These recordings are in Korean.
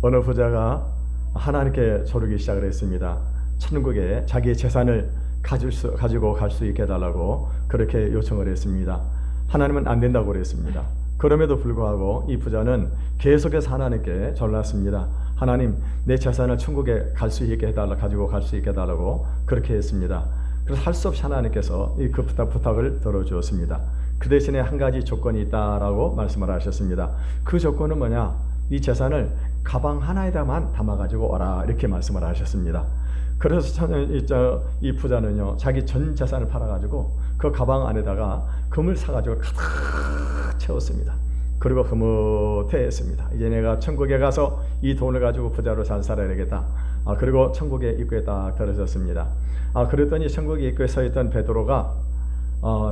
어느 부자가 하나님께 조르기 시작을 했습니다. 천국에 자기의 재산을 가지고 갈 수 있게 해달라고 그렇게 요청을 했습니다. 하나님은 안 된다고 그랬습니다. 그럼에도 불구하고 이 부자는 계속해서 하나님께 졸랐습니다. 하나님, 내 재산을 천국에 가지고 갈 수 있게 해달라고 그렇게 했습니다. 그래서 할 수 없이 하나님께서 그 부탁을 들어주었습니다. 그 대신에 한 가지 조건이 있다라고 말씀을 하셨습니다. 그 조건은 뭐냐? 네 재산을 가방 하나에다만 담아가지고 와라, 이렇게 말씀을 하셨습니다. 그래서 이 부자는요, 자기 전 재산을 팔아가지고 그 가방 안에다가 금을 사가지고 가득 채웠습니다. 그리고 흐뭇해했습니다. 이제 내가 천국에 가서 이 돈을 가지고 부자로 잘 살아야 되겠다. 그리고 천국에 입구에 딱 들어섰습니다. 그랬더니 천국에 입구에 서 있던 베드로가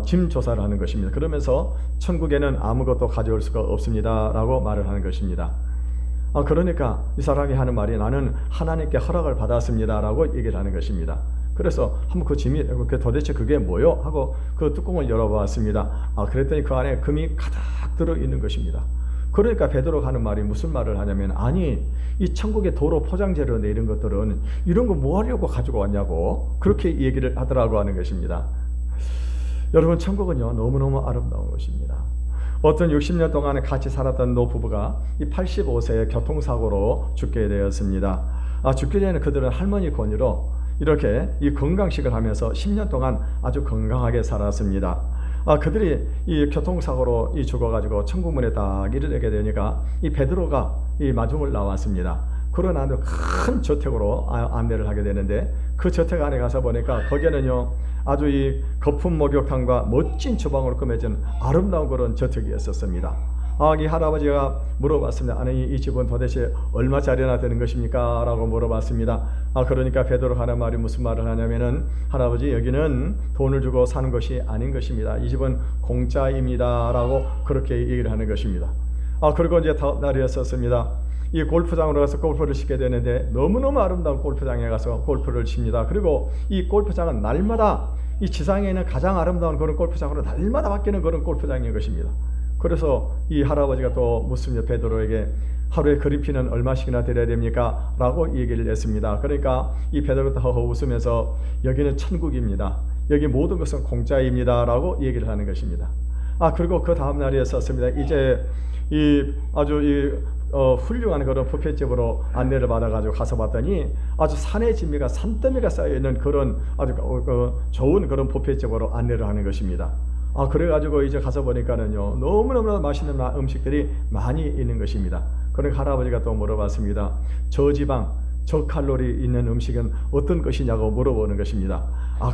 짐 조사를 하는 것입니다. 그러면서 천국에는 아무것도 가져올 수가 없습니다 라고 말을 하는 것입니다. 그러니까 이 사람이 하는 말이, 나는 하나님께 허락을 받았습니다 라고 얘기를 하는 것입니다. 그래서 한번 그 짐이 도대체 그게 뭐요? 하고 그 뚜껑을 열어보았습니다. 그랬더니 그 안에 금이 가득 들어있는 것입니다. 그러니까 베드로가 하는 말이 무슨 말을 하냐면, 아니, 이 천국의 도로 포장재료 이런 것들은 이런 거 뭐 하려고 가지고 왔냐고 그렇게 얘기를 하더라고 하는 것입니다. 여러분, 천국은요 너무너무 아름다운 것입니다. 어떤 60년 동안 같이 살았던 노부부가 이 85세에 교통사고로 죽게 되었습니다. 죽기 전에 그들은 할머니 권유로 이렇게 이 건강식을 하면서 10년 동안 아주 건강하게 살았습니다. 그들이 이 교통사고로 죽어가지고 천국문에 딱 이르게 되니까 이 베드로가 이 마중을 나왔습니다. 그러나 큰 저택으로 안내를 하게 되는데, 그 저택 안에 가서 보니까 거기에는요 아주 이 거품 목욕탕과 멋진 주방으로 꾸며진 아름다운 그런 저택이었습니다. 이 할아버지가 물어봤습니다. 아니, 이 집은 도대체 얼마짜리나 되는 것입니까? 라고 물어봤습니다. 그러니까 베드로가 하는 말이 무슨 말을 하냐면은, 할아버지, 여기는 돈을 주고 사는 것이 아닌 것입니다. 이 집은 공짜입니다 라고 그렇게 얘기를 하는 것입니다. 그리고 이제 다음 날이었습니다. 이 골프장으로 가서 골프를 치게 되는데, 너무너무 아름다운 골프장에 가서 골프를 칩니다. 그리고 이 골프장은 날마다 이 지상에 있는 가장 아름다운 그런 골프장으로 날마다 바뀌는 그런 골프장인 것입니다. 그래서 이 할아버지가 또 묻습니다. 베드로에게, 하루에 그린피는 얼마씩이나 드려야 됩니까? 라고 얘기를 했습니다. 그러니까 이 베드로가 허허 웃으면서, 여기는 천국입니다. 여기 모든 것은 공짜입니다 라고 얘기를 하는 것입니다. 그리고 그 다음 날이었습니다. 이제 이 아주 훌륭한 그런 뷔페집으로 안내를 받아가지고 가서 봤더니, 아주 산의 진미가 산더미가 쌓여있는 그런 아주 좋은 그런 뷔페집으로 안내를 하는 것입니다. 그래가지고 이제 가서 보니까는요 너무너무 맛있는 음식들이 많이 있는 것입니다. 그러니까 할아버지가 또 물어봤습니다. 저지방 저칼로리 있는 음식은 어떤 것이냐고 물어보는 것입니다.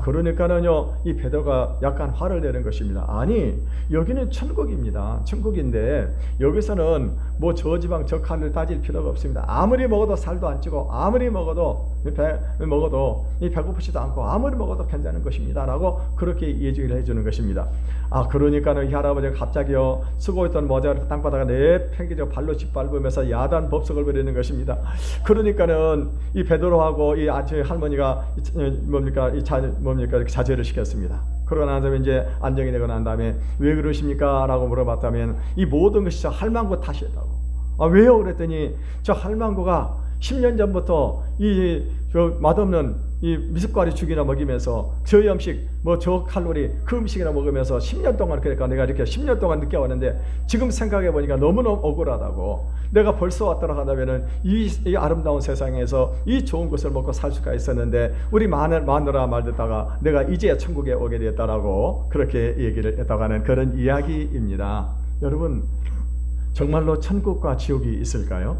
그러니까는요 이 베드로가 약간 화를 내는 것입니다. 아니, 여기는 천국입니다. 천국인데 여기서는 뭐 저지방 저칼로리 따질 필요가 없습니다. 아무리 먹어도 살도 안 찌고, 아무리 먹어도 배고프지도 않고, 아무리 먹어도 괜찮은 것입니다 라고 그렇게 얘기를 해주는 것입니다. 그러니까는 이 할아버지가 갑자기요 쓰고 있던 모자를 땅바닥에 내팽개쳐 발로 짓밟으면서 야단 법석을 벌이는 것입니다. 그러니까는 이 베드로하고 이 할머니가 이렇게 자제를 시켰습니다. 그러고 난 다음에 이제 안정이 되고 난 다음에, 왜 그러십니까? 라고 물어봤다면, 이 모든 것이 저 할망구 탓이었다고. 왜요? 그랬더니 저 할망구가 10년 전부터 저 맛없는 이 미숫가루 죽이나 먹이면서 저염식 저칼로리 그 음식이나 먹으면서 10년 동안, 그러니까 내가 이렇게 10년 동안 느껴왔는데, 지금 생각해 보니까 너무너무 억울하다고. 내가 벌써 왔더라 하다면은 이 아름다운 세상에서 이 좋은 것을 먹고 살 수가 있었는데, 우리 마누라 말 듣다가 내가 이제 천국에 오게 됐다라고 그렇게 얘기를 했다고 하는 그런 이야기입니다. 여러분, 정말로 천국과 지옥이 있을까요?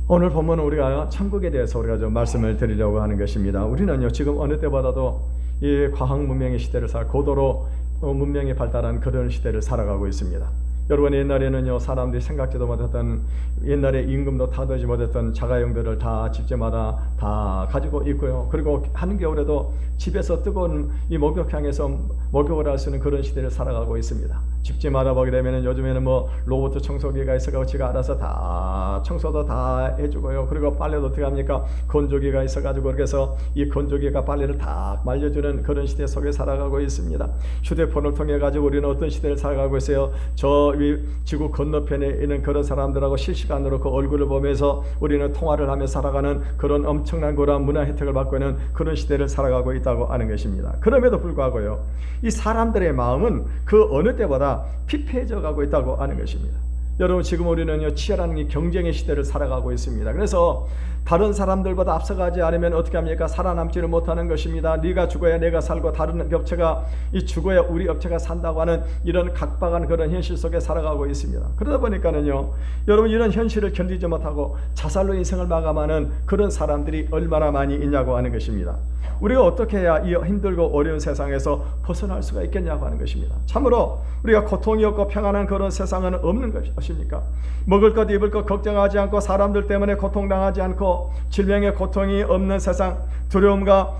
오늘 본문은 우리가 천국에 대해서 우리가 좀 말씀을 드리려고 하는 것입니다. 우리는요 지금 어느 때보다도 이 과학 문명의 시대를 고도로 문명이 발달한 그런 시대를 살아가고 있습니다. 여러분, 옛날에는요 사람들이 생각지도 못했던, 옛날에 임금도 타도하지 못했던 자가용들을 다 집집마다 다 가지고 있고요. 그리고 한겨울에도 집에서 뜨거운 이 목욕탕에서 목욕을 할 수 있는 그런 시대를 살아가고 있습니다. 집집마다 보게 되면은 요즘에는 로봇 청소기가 있어가지고 지가 알아서 다 청소도 다 해주고요. 그리고 빨래도 어떻게 합니까? 건조기가 있어가지고 그렇게 해서 이 건조기가 빨래를 다 말려주는 그런 시대 속에 살아가고 있습니다. 휴대폰을 통해 가지고 우리는 어떤 시대를 살아가고 있어요? 저 지구 건너편에 있는 그런 사람들하고 실시간으로 그 얼굴을 보면서 우리는 통화를 하며 살아가는 그런 엄청난 그런 문화 혜택을 받고 있는 그런 시대를 살아가고 있다고 하는 것입니다. 그럼에도 불구하고요, 이 사람들의 마음은 그 어느 때보다 피폐해져 가고 있다고 하는 것입니다. 여러분, 지금 우리는요, 치열한 이 경쟁의 시대를 살아가고 있습니다. 그래서 다른 사람들보다 앞서가지 않으면 어떻게 합니까? 살아남지를 못하는 것입니다. 네가 죽어야 내가 살고 다른 업체가 죽어야 우리 업체가 산다고 하는 이런 각박한 그런 현실 속에 살아가고 있습니다. 그러다 보니까는요, 여러분, 이런 현실을 견디지 못하고 자살로 인생을 마감하는 그런 사람들이 얼마나 많이 있냐고 하는 것입니다. 우리가 어떻게 해야 이 힘들고 어려운 세상에서 벗어날 수가 있겠냐고 하는 것입니다. 참으로 우리가 고통이 없고 평안한 그런 세상은 없는 것입니까? 먹을 것 입을 것 걱정하지 않고 사람들 때문에 고통당하지 않고 질병의 고통이 없는 세상, 두려움과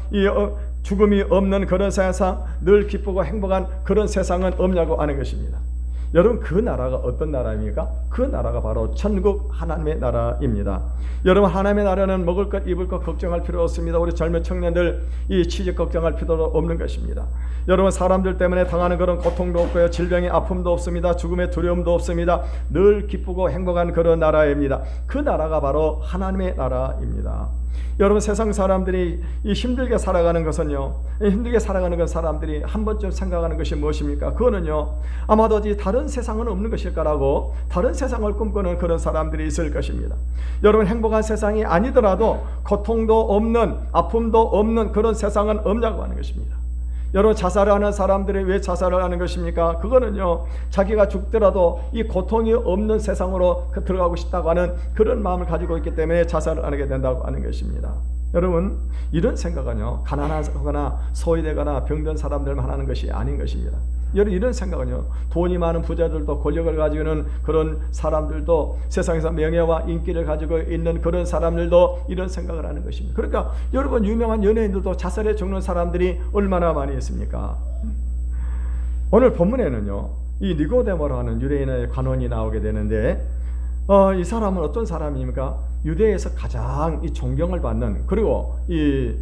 죽음이 없는 그런 세상, 늘 기쁘고 행복한 그런 세상은 없냐고 하는 것입니다. 여러분, 그 나라가 어떤 나라입니까? 그 나라가 바로 천국 하나님의 나라입니다. 여러분, 하나님의 나라는 먹을 것 입을 것 걱정할 필요 없습니다. 우리 젊은 청년들 이 취직 걱정할 필요도 없는 것입니다. 여러분, 사람들 때문에 당하는 그런 고통도 없고요, 질병의 아픔도 없습니다. 죽음의 두려움도 없습니다. 늘 기쁘고 행복한 그런 나라입니다. 그 나라가 바로 하나님의 나라입니다. 여러분, 세상 사람들이 이 힘들게 살아가는 것은요, 힘들게 살아가는 건 사람들이 한 번쯤 생각하는 것이 무엇입니까? 그거는요, 아마도 다른 세상은 없는 것일까라고 다른 세상을 꿈꾸는 그런 사람들이 있을 것입니다. 여러분, 행복한 세상이 아니더라도 고통도 없는, 아픔도 없는 그런 세상은 없냐고 하는 것입니다. 여러분, 자살하는 사람들이 왜 자살을 하는 것입니까? 그거는요, 자기가 죽더라도 이 고통이 없는 세상으로 들어가고 싶다고 하는 그런 마음을 가지고 있기 때문에 자살을 하게 된다고 하는 것입니다. 여러분, 이런 생각은요, 가난하거나 소외되거나 병든 사람들만 하는 것이 아닌 것입니다. 여러분, 이런 생각은요, 돈이 많은 부자들도, 권력을 가지고 있는 그런 사람들도, 세상에서 명예와 인기를 가지고 있는 그런 사람들도 이런 생각을 하는 것입니다. 그러니까 여러분, 유명한 연예인들도 자살해 죽는 사람들이 얼마나 많이 있습니까? 오늘 본문에는요, 이 니고데모라고 하는 유대인의 관원이 나오게 되는데, 이 사람은 어떤 사람입니까? 유대에서 가장 이 존경을 받는, 그리고 이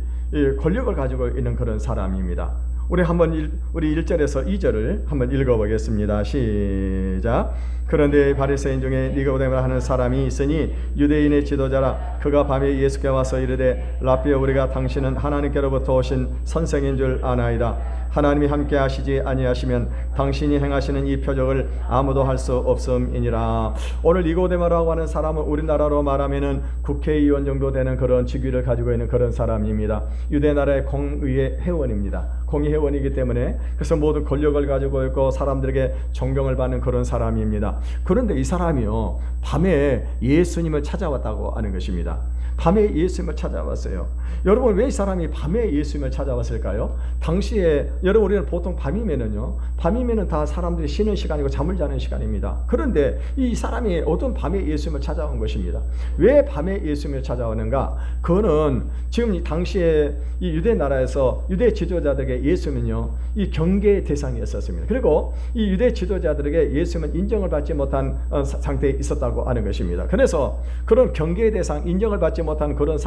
권력을 가지고 있는 그런 사람입니다. 우리 1절에서 2절을 한번 읽어보겠습니다. 시작. 그런데 바리새인 중에 니고데모라 하는 사람이 있으니 유대인의 지도자라. 그가 밤에 예수께 와서 이르되 라삐여, 우리가 당신은 하나님께로부터 오신 선생인 줄 아나이다. 하나님이 함께 하시지 아니하시면 당신이 행하시는 이 표적을 아무도 할 수 없음이니라. 오늘 니고데모라고 하는 사람은 우리나라로 말하면은 국회의원 정도 되는 그런 직위를 가지고 있는 그런 사람입니다. 유대 나라의 공의회 회원입니다. 공의회원이기 때문에, 그래서 모든 권력을 가지고 있고 사람들에게 존경을 받는 그런 사람입니다. 그런데 이 사람이요, 밤에 예수님을 찾아왔다고 하는 것입니다. 밤에 예수님을 찾아왔어요. 여러분, 왜 이 사람이 밤에 예수님을 찾아왔을까요? 당시에 여러분, 우리는 보통 밤이면은 다 사람들이 쉬는 시간이고 잠을 자는 시간입니다. 그런데 이 사람이 어떤 밤에 예수님을 찾아온 것입니다. 왜 밤에 예수님을 찾아오는가? 그거는 지금 이 당시에 이 유대 나라에서 유대 지도자들에게 예수님은요, 이 경계의 대상이었습니다. 그리고 이 유대 지도자들에게 예수님은 인정을 받지 못한 상태에 있었다고 하는 것입니다. 그래서 그런 경계의 대상, 인정을 받지 못한 그런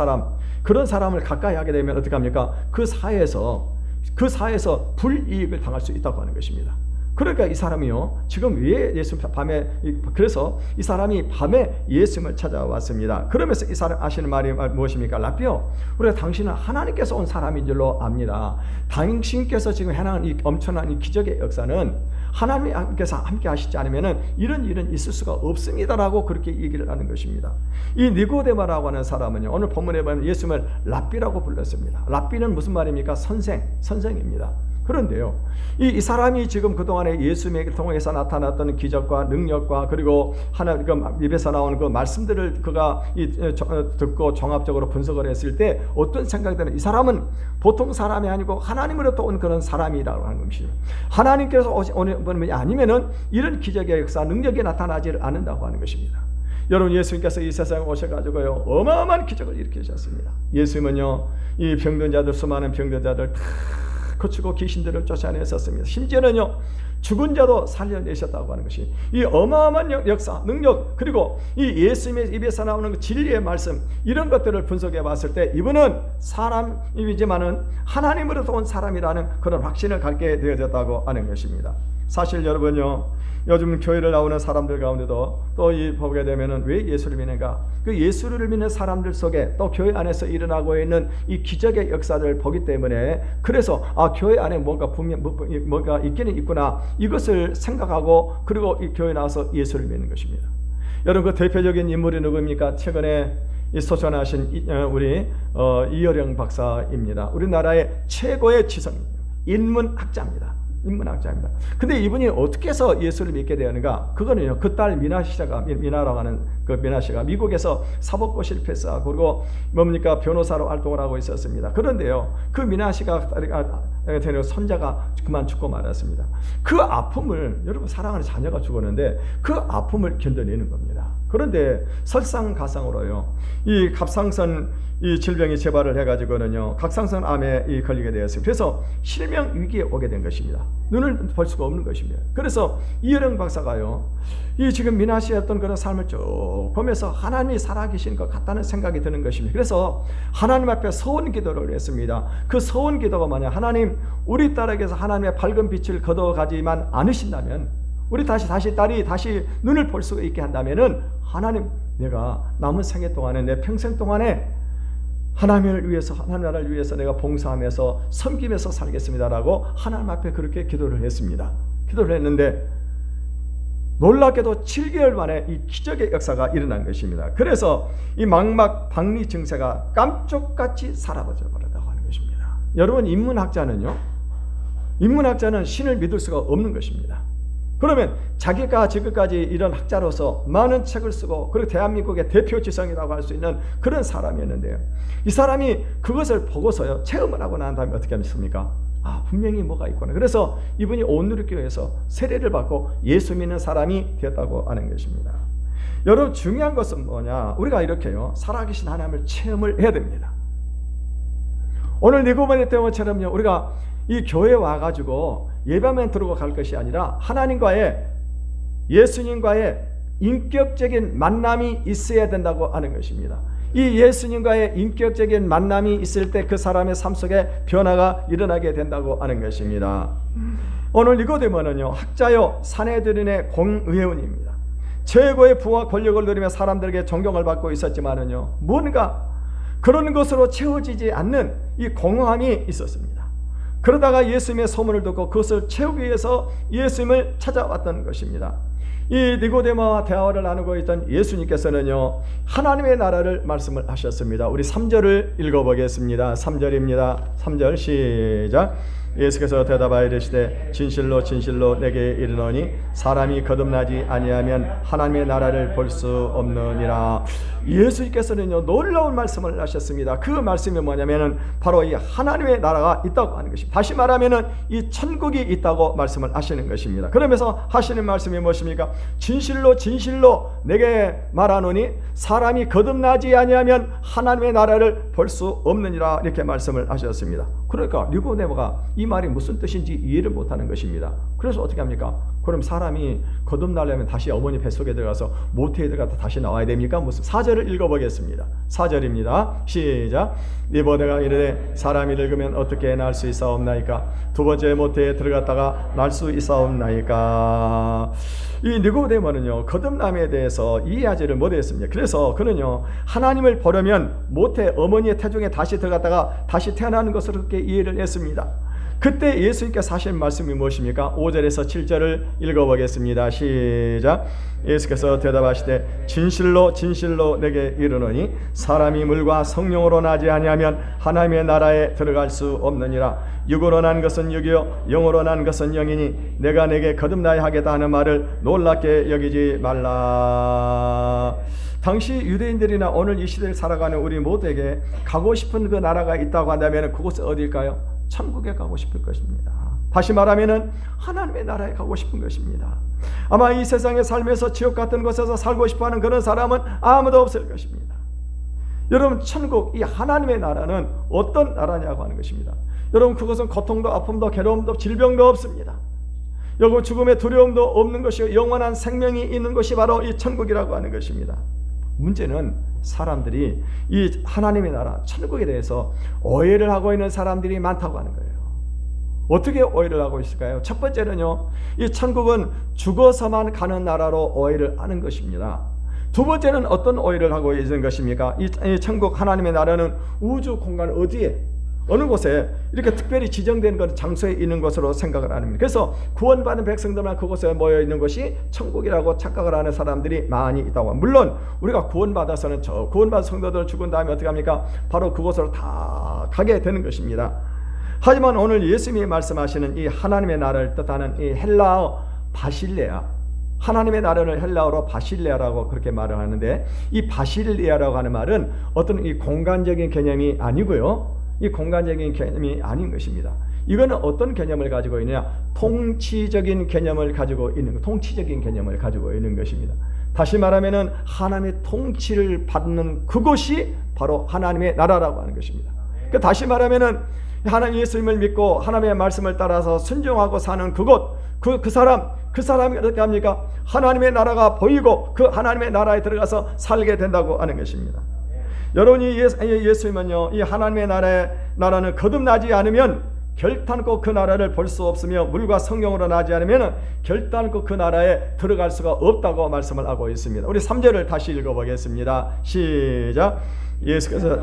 사람을 가까이 하게 되면 어떻게 합니까? 그 사회에서 불이익을 당할 수 있다고 하는 것입니다. 그러니까 이 사람이요, 지금 왜 그래서 이 사람이 밤에 예수님을 찾아왔습니다. 그러면서 이 사람 하시는 말이 무엇입니까? 라삐여, 우리가 당신은 하나님께서 온 사람인 줄로 압니다. 당신께서 지금 해나가는 이 엄청난 이 기적의 역사는 하나님께서 함께 하시지 않으면 이런 일은 있을 수가 없습니다라고 그렇게 얘기를 하는 것입니다. 이 니고데모라고 하는 사람은요, 오늘 본문에 보면 예수님을 라삐라고 불렀습니다. 라삐는 무슨 말입니까? 선생입니다. 그런데요, 이 사람이 지금 그동안에 예수님을 통해서 나타났던 기적과 능력과 그리고 하나님 입에서 나오는 그 말씀들을 그가 듣고 종합적으로 분석을 했을 때 어떤 생각이 드는, 이 사람은 보통 사람이 아니고 하나님으로부터 온 그런 사람이라고 하는 것입니다. 하나님께서 오는 분이 아니면은 이런 기적의 역사, 능력이 나타나지 않는다고 하는 것입니다. 여러분, 예수님께서 이 세상에 오셔가지고요, 어마어마한 기적을 일으키셨습니다. 예수님은요, 이 병든 자들, 수많은 병든 자들 다 고치고 귀신들을 쫓아냈었습니다. 심지어는요, 죽은 자도 살려내셨다고 하는 것이 이 어마어마한 역사, 능력, 그리고 이 예수님의 입에서 나오는 그 진리의 말씀, 이런 것들을 분석해 봤을 때 이분은 사람이지만은 하나님으로부터 온 사람이라는 그런 확신을 갖게 되어졌다고 하는 것입니다. 사실 여러분요, 요즘 교회를 나오는 사람들 가운데도 또 이 보게 되면은 왜 예수를 믿는가? 그 예수를 믿는 사람들 속에 또 교회 안에서 일어나고 있는 이 기적의 역사들을 보기 때문에, 그래서 교회 안에 뭔가 분명 뭔가 있기는 있구나, 이것을 생각하고 그리고 이 교회 나와서 예수를 믿는 것입니다. 여러분, 그 대표적인 인물이 누구입니까? 최근에 소천하신 우리 이어령 박사입니다. 우리나라의 최고의 지성입니다. 인문학자입니다. 근데 이분이 어떻게 해서 예수를 믿게 되었는가? 그거는요, 그 딸 미나라고 하는 그 미나 씨가 미국에서 사법고 실패해서 그리고 뭡니까 변호사로 활동을 하고 있었습니다. 그런데요, 그 미나 씨가 되는 손자가 그만 죽고 말았습니다. 그 아픔을, 여러분 사랑하는 자녀가 죽었는데 그 아픔을 견뎌내는 겁니다. 그런데 설상가상으로요, 이 갑상선 이 질병이 재발을 해가지고는요, 갑상선 암에 걸리게 되었습니다. 그래서 실명 위기에 오게 된 것입니다. 눈을 볼 수가 없는 것입니다. 그래서 이어령 박사가요, 이 지금 미나 씨의 어떤 그런 삶을 쭉 보면서 하나님이 살아계신 것 같다는 생각이 드는 것입니다. 그래서 하나님 앞에 서원 기도를 했습니다. 그 서원 기도가 뭐냐? 하나님, 우리 딸에게서 하나님의 밝은 빛을 거둬가지만 않으신다면, 우리 딸이 다시 눈을 볼 수 있게 한다면은, 하나님, 내가 남은 생애 동안에, 내 평생 동안에 하나님을 위해서, 하나님 나라를 위해서 내가 봉사하면서 섬기면서 살겠습니다라고 하나님 앞에 그렇게 기도를 했습니다. 기도를 했는데 놀랍게도 7개월 만에 이 기적의 역사가 일어난 것입니다. 그래서 이 망막 박리 증세가 깜짝같이 사라져 버렸다고 하는 것입니다. 여러분, 인문학자는 신을 믿을 수가 없는 것입니다. 그러면 자기가 지금까지 이런 학자로서 많은 책을 쓰고 그리고 대한민국의 대표 지성이라고 할 수 있는 그런 사람이었는데요, 이 사람이 그것을 보고서요, 체험을 하고 난 다음에 어떻게 하겠습니까? 분명히 뭐가 있구나. 그래서 이분이 온누리교회에서 세례를 받고 예수 믿는 사람이 되었다고 하는 것입니다. 여러분, 중요한 것은 뭐냐? 우리가 이렇게요, 살아계신 하나님을 체험을 해야 됩니다. 오늘 니고데모 때문에처럼요, 우리가 이 교회에 와가지고 예배만 들고 갈 것이 아니라 하나님과의, 예수님과의 인격적인 만남이 있어야 된다고 하는 것입니다. 이 예수님과의 인격적인 만남이 있을 때 그 사람의 삶 속에 변화가 일어나게 된다고 하는 것입니다. 오늘 니고데모는요, 학자요 산헤드린의 공의원입니다. 최고의 부와 권력을 누리며 사람들에게 존경을 받고 있었지만은요, 뭔가 그런 것으로 채워지지 않는 이 공허함이 있었습니다. 그러다가 예수님의 소문을 듣고 그것을 채우기 위해서 예수님을 찾아왔던 것입니다. 이 니고데모와 대화를 나누고 있던 예수님께서는요, 하나님의 나라를 말씀을 하셨습니다. 우리 3절을 읽어보겠습니다. 3절입니다. 3절 시작. 예수께서 대답하여 이르시되 진실로 진실로 내게 이르노니 사람이 거듭나지 아니하면 하나님의 나라를 볼 수 없느니라. 예수님께서는요, 놀라운 말씀을 하셨습니다. 그 말씀이 뭐냐면은 바로 이 하나님의 나라가 있다고 하는 것입니다. 다시 말하면은 이 천국이 있다고 말씀을 하시는 것입니다. 그러면서 하시는 말씀이 무엇입니까? 진실로 진실로 내게 말하노니 사람이 거듭나지 아니하면 하나님의 나라를 볼 수 없느니라, 이렇게 말씀을 하셨습니다. 그러니까 니고데모가 이 말이 무슨 뜻인지 이해를 못하는 것입니다. 그래서 어떻게 합니까? 그럼 사람이 거듭나려면 다시 어머니 뱃속에 들어가서 모태에 들어가서 다시 나와야 됩니까? 무슨 4절을 읽어보겠습니다. 4절입니다. 시작. 니고데모가 이르되 사람이 늙으면 어떻게 날 수 있사옵나이까? 두 번째 모태에 들어갔다가 날 수 있사옵나이까? 이 니고데모는요, 거듭남에 대해서 이해하지를 못했습니다. 그래서 그는요, 하나님을 보려면 모태 어머니의 태중에 다시 들어갔다가 다시 태어나는 것으로 그렇게 이해를 했습니다. 그때 예수님께서 하신 말씀이 무엇입니까? 5절에서 7절을 읽어보겠습니다. 시작. 예수께서 대답하시되 진실로 진실로 내게 이르노니 사람이 물과 성령으로 나지 아니하면 하나님의 나라에 들어갈 수 없느니라. 육으로 난 것은 육이요 영으로 난 것은 영이니 내가 내게 거듭나야 하겠다 하는 말을 놀랍게 여기지 말라. 당시 유대인들이나 오늘 이 시대를 살아가는 우리 모두에게 가고 싶은 그 나라가 있다고 한다면 그곳은 어딜까요? 천국에 가고 싶을 것입니다. 다시 말하면은 하나님의 나라에 가고 싶은 것입니다. 아마 이 세상에 살면서 지옥 같은 곳에서 살고 싶어하는 그런 사람은 아무도 없을 것입니다. 여러분, 천국, 이 하나님의 나라는 어떤 나라냐고 하는 것입니다. 여러분, 그것은 고통도 아픔도 괴로움도 질병도 없습니다. 여기 죽음의 두려움도 없는 것이요 영원한 생명이 있는 것이 바로 이 천국이라고 하는 것입니다. 문제는 사람들이 이 하나님의 나라 천국에 대해서 오해를 하고 있는 사람들이 많다고 하는 거예요. 어떻게 오해를 하고 있을까요? 첫 번째는요, 이 천국은 죽어서만 가는 나라로 오해를 하는 것입니다. 두 번째는 어떤 오해를 하고 있는 것입니까? 이 천국 하나님의 나라는 우주 공간 어디에, 어느 곳에 이렇게 특별히 지정된 그 장소에 있는 것으로 생각을 합니다. 그래서 구원받은 백성들만 그곳에 모여 있는 것이 천국이라고 착각을 하는 사람들이 많이 있다고 합니다. 물론 우리가 구원받아서는 구원받은 성도들 죽은 다음에 어떻게 합니까? 바로 그곳으로 다 가게 되는 것입니다. 하지만 오늘 예수님이 말씀하시는 이 하나님의 나라를 뜻하는 이 헬라어 바실레아, 하나님의 나라를 헬라어로 바실레아라고 그렇게 말을 하는데, 이 바실레아라고 하는 말은 어떤 이 공간적인 개념이 아니고요, 이 공간적인 개념이 아닌 것입니다. 이거는 어떤 개념을 가지고 있느냐? 통치적인 개념을 가지고 있는, 통치적인 개념을 가지고 있는 것입니다. 다시 말하면은 하나님의 통치를 받는 그곳이 바로 하나님의 나라라고 하는 것입니다. 그러니까 다시 말하면은 하나님 예수님을 믿고 하나님의 말씀을 따라서 순종하고 사는 그곳, 그 사람이 어떻게 합니까? 하나님의 나라가 보이고 그 하나님의 나라에 들어가서 살게 된다고 하는 것입니다. 여러분이 예수님은요, 이 하나님의 나라는 거듭나지 않으면 결단코 그 나라를 볼 수 없으며, 물과 성령으로 나지 않으면 결단코 그 나라에 들어갈 수가 없다고 말씀을 하고 있습니다. 우리 3절을 다시 읽어보겠습니다. 시작. 예수께서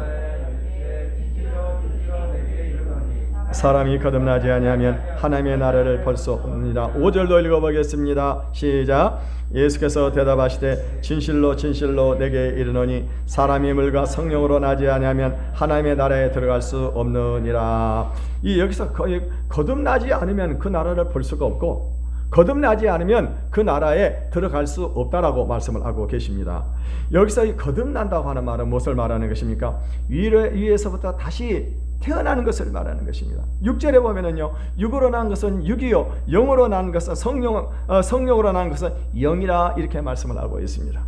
사람이 거듭나지 아니하면 하나님의 나라를 볼 수 없느니라. 5절도 읽어보겠습니다. 시작. 예수께서 대답하시되 진실로 진실로 내게 이르노니 사람이 물과 성령으로 나지 아니하면 하나님의 나라에 들어갈 수 없느니라. 이 여기서 거듭나지 않으면 그 나라를 볼 수가 없고, 거듭나지 않으면 그 나라에 들어갈 수 없다라고 말씀을 하고 계십니다. 여기서 이 거듭난다고 하는 말은 무엇을 말하는 것입니까? 위에서부터 다시 태어나는 것을 말하는 것입니다. 6절에 보면은요, 육으로 난 것은 육이요 영으로 난 것은 성령으로 난 것은 영이라, 이렇게 말씀을 하고 있습니다.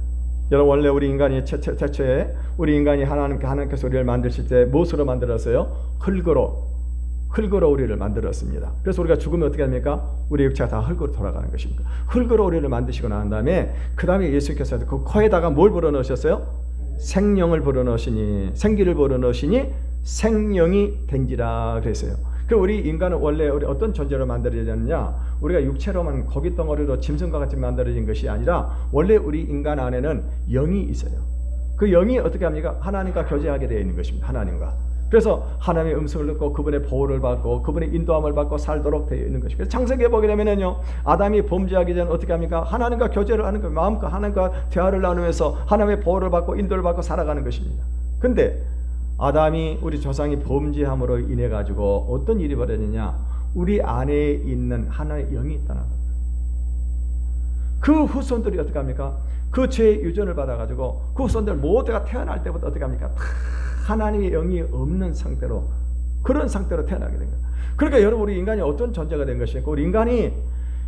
여러분, 원래 우리 인간이 태초에 우리 인간이 하나님께서 우리를 만드실 때 무엇으로 만들었어요? 흙으로 우리를 만들었습니다. 그래서 우리가 죽으면 어떻게 합니까? 우리 육체가 다 흙으로 돌아가는 것입니다. 흙으로 우리를 만드시고 난 다음에 그 다음에 예수께서 그 코에다가 뭘 불어넣으셨어요? 생령을 불어넣으시니, 생기를 불어넣으시니 생령이 된지라 그랬어요. 그 우리 인간은 원래 우리 어떤 존재로 만들어졌느냐? 우리가 육체로만 고기 덩어리로 짐승과 같이 만들어진 것이 아니라 원래 우리 인간 안에는 영이 있어요. 그 영이 어떻게 합니까? 하나님과 교제하게 되어 있는 것입니다. 하나님과. 그래서 하나님의 음성을 듣고 그분의 보호를 받고 그분의 인도함을 받고 살도록 되어 있는 것입니다. 그래서 창세기에 보게 되면요, 아담이 범죄하기 전에 어떻게 합니까? 하나님과 교제를 하는 거예요. 마음과 하나님과 대화를 나누면서 하나님의 보호를 받고 인도를 받고 살아가는 것입니다. 근데 아담이, 우리 조상이 범죄함으로 인해 가지고 어떤 일이 벌어지냐? 우리 안에 있는 하나의 영이 있다는 겁니다. 그 후손들이 어떻게 합니까? 그 죄의 유전을 받아 가지고 그 후손들 모두가 태어날 때부터 어떻게 합니까? 다 하나님의 영이 없는 상태로, 그런 상태로 태어나게 된 거예요. 그러니까 여러분, 우리 인간이 어떤 존재가 된 것입니까? 우리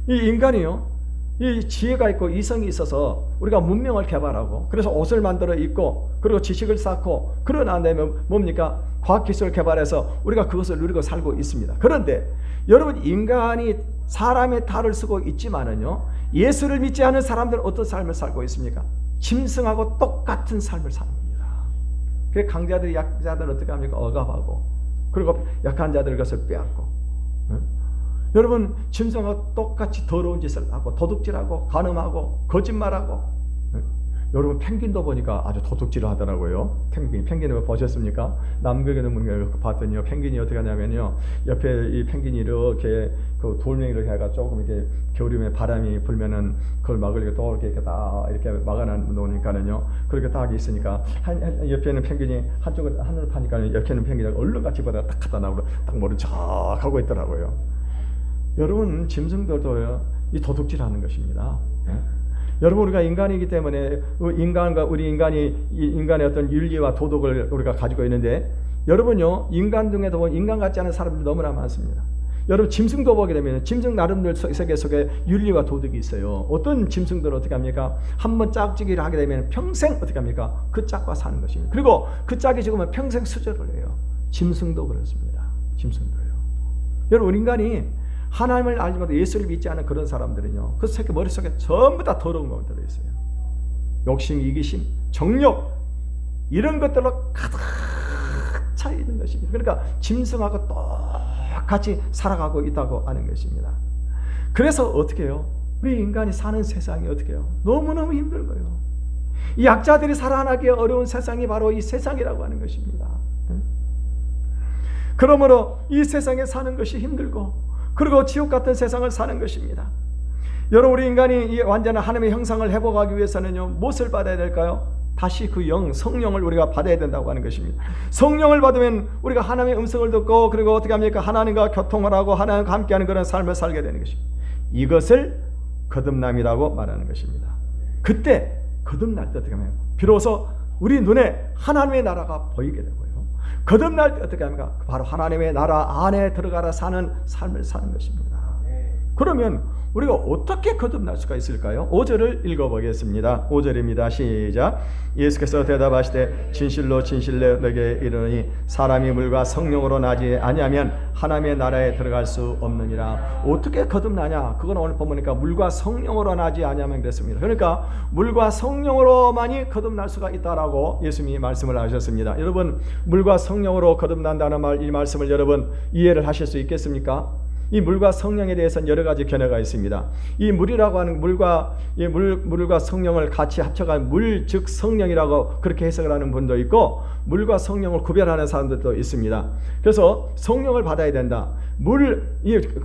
인간이요, 이 지혜가 있고 이성이 있어서 우리가 문명을 개발하고, 그래서 옷을 만들어 입고, 그리고 지식을 쌓고, 그러고 난 다음에 뭡니까? 과학기술을 개발해서 우리가 그것을 누리고 살고 있습니다. 그런데 여러분, 인간이 사람의 탈을 쓰고 있지만은요, 예수를 믿지 않은 사람들은 어떤 삶을 살고 있습니까? 짐승하고 똑같은 삶을 사는 겁니다. 그래서 강자들이 약자들은 어떻게 합니까? 억압하고, 그리고 약한 자들 것을 빼앗고, 여러분, 짐승하고 똑같이 더러운 짓을 하고, 도둑질하고, 간음하고, 거짓말하고. 여러분, 펭귄도 보니까 아주 도둑질을 하더라고요. 펭귄을 보셨습니까? 남극에는 문을 봤더니요, 펭귄이 어떻게 하냐면요, 옆에 이 펭귄이 이렇게 그 돌멩이를 해가 조금 이렇게 겨울이면 바람이 불면은 그걸 막으려고 또 이렇게 다 이렇게 막아놓으니까는요, 그렇게 딱 있으니까 옆에는 펭귄이 한쪽을 하늘을 파니까 옆에는 펭귄이 얼른 같이 보다가 딱 갖다 나오고 딱 모른 척 하고 있더라고요. 여러분, 짐승들도요, 이 도둑질하는 것입니다. 여러분, 우리가 인간이기 때문에 우리 인간의 어떤 윤리와 도덕을 우리가 가지고 있는데, 여러분요, 인간 중에도 보면 인간 같지 않은 사람들이 너무나 많습니다. 여러분, 짐승도 보게 되면 짐승 나름대로 세계 속에 윤리와 도덕이 있어요. 어떤 짐승들은 어떻게 합니까? 한번 짝짓기를 하게 되면 평생 어떻게 합니까? 그 짝과 사는 것입니다. 그리고 그 짝이 죽으면 평생 수절을 해요. 짐승도 그렇습니다. 짐승도요. 여러분, 우리 인간이 하나님을 알지 못하고 예수를 믿지 않은 그런 사람들은요, 그 새끼 머릿속에 전부 다 더러운 것만 들어있어요. 욕심, 이기심, 정욕, 이런 것들로 가득 차 있는 것입니다. 그러니까 짐승하고 똑같이 살아가고 있다고 하는 것입니다. 그래서 어떻게 해요? 우리 인간이 사는 세상이 어떻게 해요? 너무너무 힘들고요. 이 약자들이 살아나기 어려운 세상이 바로 이 세상이라고 하는 것입니다. 그러므로 이 세상에 사는 것이 힘들고, 그리고 지옥 같은 세상을 사는 것입니다. 여러분, 우리 인간이 이 완전한 하나님의 형상을 회복하기 위해서는요, 무엇을 받아야 될까요? 다시 그 성령을 우리가 받아야 된다고 하는 것입니다. 성령을 받으면 우리가 하나님의 음성을 듣고, 그리고 어떻게 합니까? 하나님과 교통을 하고 하나님과 함께하는 그런 삶을 살게 되는 것입니다. 이것을 거듭남이라고 말하는 것입니다. 그때 거듭날 때 어떻게 하면 비로소 우리 눈에 하나님의 나라가 보이게 되고요. 거듭날 때 어떻게 합니까? 바로 하나님의 나라 안에 들어가라 사는 삶을 사는 것입니다. 그러면 우리가 어떻게 거듭날 수가 있을까요? 5절을 읽어보겠습니다. 5절입니다. 시작. 예수께서 대답하시되 진실로 진실로 너에게 이르노니 사람이 물과 성령으로 나지 아니하면 하나님의 나라에 들어갈 수 없느니라. 어떻게 거듭나냐? 그건 오늘 보니까 물과 성령으로 나지 아니하면 그랬습니다. 그러니까 물과 성령으로만이 거듭날 수가 있다라고 예수님이 말씀을 하셨습니다. 여러분, 물과 성령으로 거듭난다는 이 말씀을 여러분 이해를 하실 수 있겠습니까? 이 물과 성령에 대해서는 여러 가지 견해가 있습니다. 이 물이라고 하는 물과 성령을 같이 합쳐간 물 즉 성령이라고 그렇게 해석을 하는 분도 있고, 물과 성령을 구별하는 사람들도 있습니다. 그래서 성령을 받아야 된다.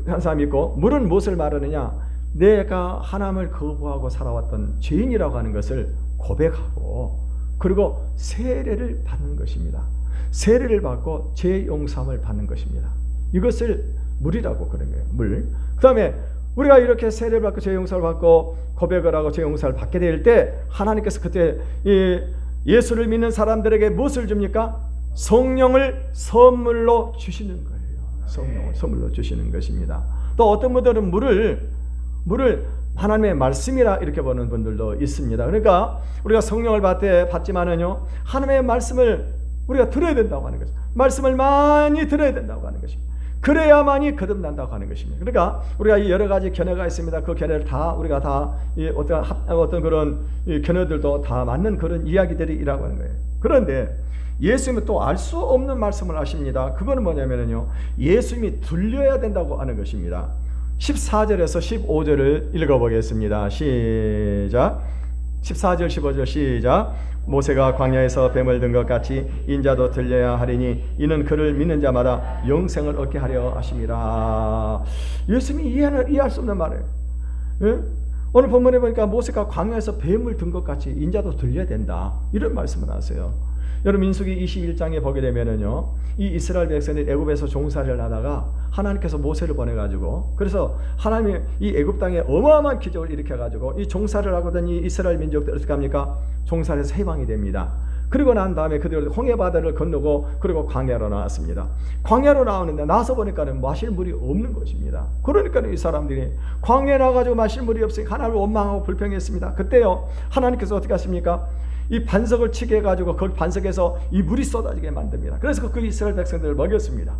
한 사람이 있고, 물은 무엇을 말하느냐? 내가 하나님을 거부하고 살아왔던 죄인이라고 하는 것을 고백하고, 그리고 세례를 받는 것입니다. 세례를 받고 죄 용서함을 받는 것입니다. 이것을 물이라고 그런 거예요. 물. 그 다음에 우리가 이렇게 세례를 받고 죄 용서를 받고 고백을 하고 죄 용서를 받게 될 때 하나님께서 그때 예수를 믿는 사람들에게 무엇을 줍니까? 성령을 선물로 주시는 거예요. 성령을 선물로 주시는 것입니다. 또 어떤 분들은 물을 하나님의 말씀이라 이렇게 보는 분들도 있습니다. 그러니까 우리가 성령을 받지만은요, 하나님의 말씀을 우리가 들어야 된다고 하는 거죠. 말씀을 많이 들어야 된다고 하는 것입니다. 그래야만이 거듭난다고 하는 것입니다. 그러니까 우리가 이 여러 가지 견해가 있습니다. 그 견해를 다 우리가 다 어떤 그런 견해들도 다 맞는 그런 이야기들이라고 하는 거예요. 그런데 예수님은 또 알 수 없는 말씀을 하십니다. 그거는 뭐냐면요, 예수님이 들려야 된다고 하는 것입니다. 14절에서 15절을 읽어보겠습니다. 시작. 14절 15절 시작. 모세가 광야에서 뱀을 든 것 같이 인자도 들려야 하리니 이는 그를 믿는 자마다 영생을 얻게 하려 하심이라. 예수님이 이해할 수 없는 말이에요. 예? 오늘 본문에 보니까 모세가 광야에서 뱀을 든 것 같이 인자도 들려야 된다, 이런 말씀을 하세요. 여러분, 민수기 21장에 보게 되면은요, 이 이스라엘 백성들이 애굽에서 종살이를 하다가 하나님께서 모세를 보내가지고, 그래서 하나님이 이 애굽 땅에 어마어마한 기적을 일으켜가지고 이 종살이를 하거든 이 이스라엘 민족들 어떻게 합니까? 종살이에서 해방이 됩니다. 그리고 난 다음에 그들은 홍해 바다를 건너고 그리고 광야로 나왔습니다. 광야로 나오는데 나서 보니까는 마실 물이 없는 것입니다. 그러니까 이 사람들이 광야에 나가지고 마실 물이 없으니까 하나님을 원망하고 불평했습니다. 그때요, 하나님께서 어떻게 하십니까? 이 반석을 치게 해가지고 그 반석에서 이 물이 쏟아지게 만듭니다. 그래서 그 이스라엘 백성들을 먹였습니다.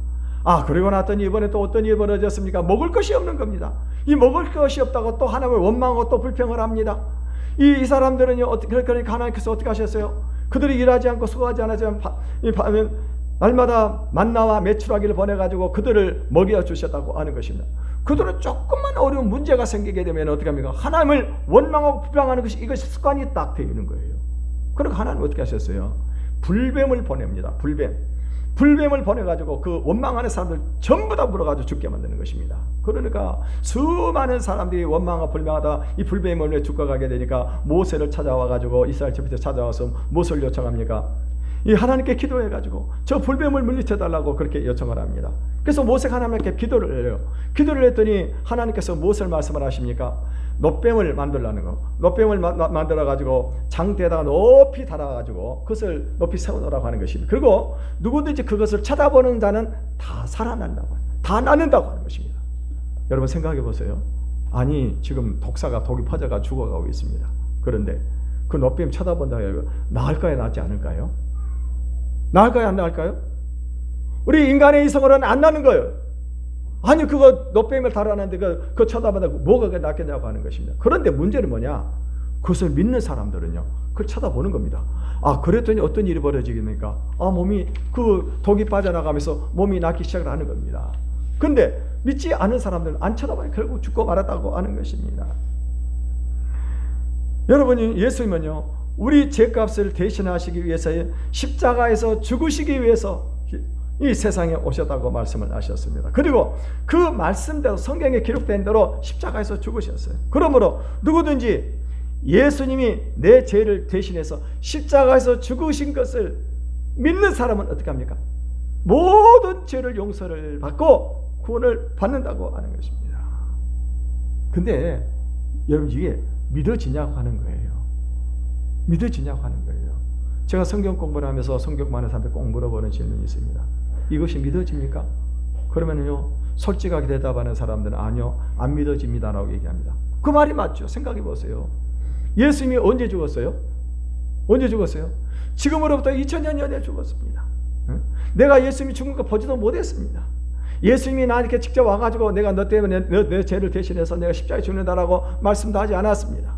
그리고 났더니 이번에 또 어떤 일이 벌어졌습니까? 먹을 것이 없는 겁니다. 이 먹을 것이 없다고 또 하나님을 원망하고 또 불평을 합니다. 이 사람들은요, 그러니까 하나님께서 어떻게 하셨어요? 그들이 일하지 않고 수고하지 않았지만 날마다 만나와 메추라기를 보내가지고 그들을 먹여 주셨다고 하는 것입니다. 그들은 조금만 어려운 문제가 생기게 되면 어떻게 합니까? 하나님을 원망하고 불평하는 것이 이것이 습관이 딱 되어 있는 거예요. 그러니까 하나님 어떻게 하셨어요? 불뱀을 보냅니다. 불뱀을 보내가지고 그 원망하는 사람들 전부 다 물어가지고 죽게 만드는 것입니다. 그러니까 수많은 사람들이 원망하고 불평하다 이 불뱀을 죽어가게 되니까 모세를 찾아와가지고 이스라엘 집에서 찾아와서 무엇을 요청합니까? 이 하나님께 기도해가지고 저 불뱀을 물리쳐달라고 그렇게 요청을 합니다. 그래서 모세가 하나님께 기도를 해요. 기도를 했더니 하나님께서 무엇을 말씀을 하십니까? 놋뱀을 만들라는 거. 놋뱀을 만들어가지고 장대에다가 높이 달아가지고 그것을 높이 세워놓으라고 하는 것입니다. 그리고 누구든지 그것을 쳐다보는 자는 다 살아난다고, 다 낫는다고 하는 것입니다. 여러분 생각해 보세요. 아니 지금 독이 퍼져가 죽어가고 있습니다. 그런데 그 놋뱀 쳐다본다고 해서 나을까요, 낫지 않을까요? 나을까요, 안 나을까요? 우리 인간의 이성으로는 안 나는 거예요. 아니 그거 노뱀을 달아놨는데 그거 쳐다보다가 뭐가 낫겠냐고 하는 것입니다. 그런데 문제는 뭐냐? 그것을 믿는 사람들은요 그걸 쳐다보는 겁니다. 아 그랬더니 어떤 일이 벌어지겠습니까? 아 몸이 그 독이 빠져나가면서 몸이 낫기 시작을 하는 겁니다. 근데 믿지 않은 사람들은 안 쳐다봐요. 결국 죽고 말았다고 하는 것입니다. 여러분이 예수님은요 우리 죄값을 대신하시기 위해서 십자가에서 죽으시기 위해서 이 세상에 오셨다고 말씀을 하셨습니다. 그리고 그 말씀대로 성경에 기록된 대로 십자가에서 죽으셨어요. 그러므로 누구든지 예수님이 내 죄를 대신해서 십자가에서 죽으신 것을 믿는 사람은 어떻게 합니까? 모든 죄를 용서를 받고 구원을 받는다고 하는 것입니다. 근데 여러분 이게 믿어지냐고 하는 거예요. 믿어지냐고 하는 거예요. 제가 성경 공부를 하면서 성경 많은 사람들 꼭 물어보는 질문이 있습니다. 이것이 믿어집니까? 그러면요 솔직하게 대답하는 사람들은 아니요 안 믿어집니다라고 얘기합니다. 그 말이 맞죠. 생각해 보세요. 예수님이 언제 죽었어요? 언제 죽었어요? 지금으로부터 2000년 전에 죽었습니다. 내가 예수님이 죽은 거 보지도 못했습니다. 예수님이 나한테 직접 와가지고 내가 너 때문에 내 죄를 대신해서 내가 십자가에 죽는다라고 말씀도 하지 않았습니다.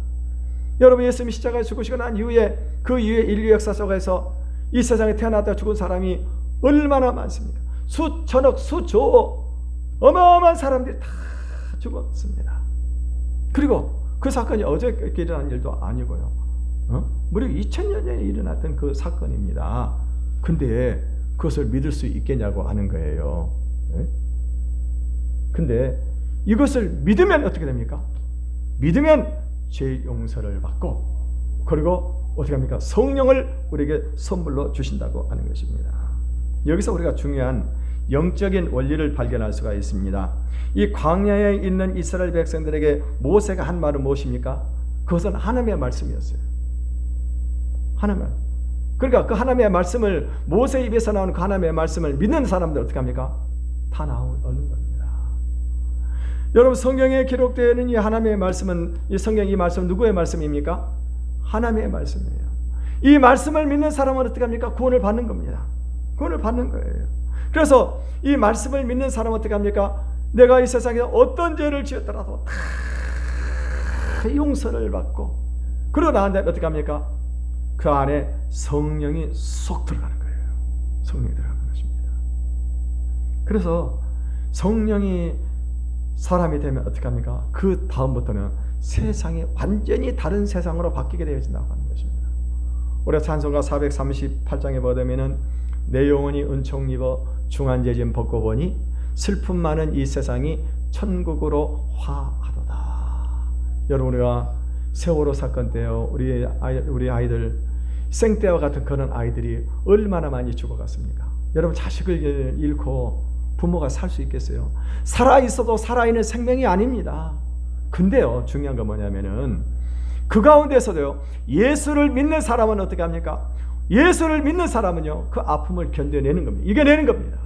여러분 예수님이 십자가에 죽으시고 난 이후에 그 이후에 인류 역사 속에서 이 세상에 태어났다 죽은 사람이 얼마나 많습니까? 수천억 수조 어마어마한 사람들이 다 죽었습니다. 그리고 그 사건이 어저께 일어난 일도 아니고요. 무려 2000년 전에 일어났던 그 사건입니다. 근데 그것을 믿을 수 있겠냐고 하는 거예요. 근데 이것을 믿으면 어떻게 됩니까? 믿으면 죄 용서를 받고 그리고 어떻게 합니까? 성령을 우리에게 선물로 주신다고 하는 것입니다. 여기서 우리가 중요한 영적인 원리를 발견할 수가 있습니다. 이 광야에 있는 이스라엘 백성들에게 모세가 한 말은 무엇입니까? 그것은 하나님의 말씀이었어요. 하나님. 그러니까 그 하나님의 말씀을 모세 입에서 나오는 그 하나님의 말씀을 믿는 사람들 어떻게 합니까? 다 나오는 겁니다. 여러분 성경에 기록되어 있는 이 하나님의 말씀은 이 성경 이 말씀은 누구의 말씀입니까? 하나님의 말씀이에요. 이 말씀을 믿는 사람은 어떻게 합니까? 구원을 받는 겁니다. 구원을 받는 거예요. 그래서 이 말씀을 믿는 사람은 어떻게 합니까? 내가 이 세상에 어떤 죄를 지었더라도 다 용서를 받고 그러고 나한테 어떻게 합니까? 그 안에 성령이 쏙 들어가는 거예요. 성령이 들어가는 것입니다. 그래서 성령이 사람이 되면 어떻게 합니까? 그 다음부터는 세상이 완전히 다른 세상으로 바뀌게 되어진다고 하는 것입니다. 우리가 찬송가 438장에 보면은 내 영혼이 은총 입어 중한죄짐 벗고 보니 슬픔 많은 이 세상이 천국으로 화하도다. 여러분 우리가 세월호 사건 때요 우리 아이들 생때와 같은 그런 아이들이 얼마나 많이 죽어갔습니까? 여러분 자식을 잃고 부모가 살 수 있겠어요? 살아있어도 살아있는 생명이 아닙니다. 근데요 중요한 건 뭐냐면은 그 가운데서도요 예수를 믿는 사람은 어떻게 합니까? 예수를 믿는 사람은요 그 아픔을 견뎌내는 겁니다. 이겨내는 겁니다.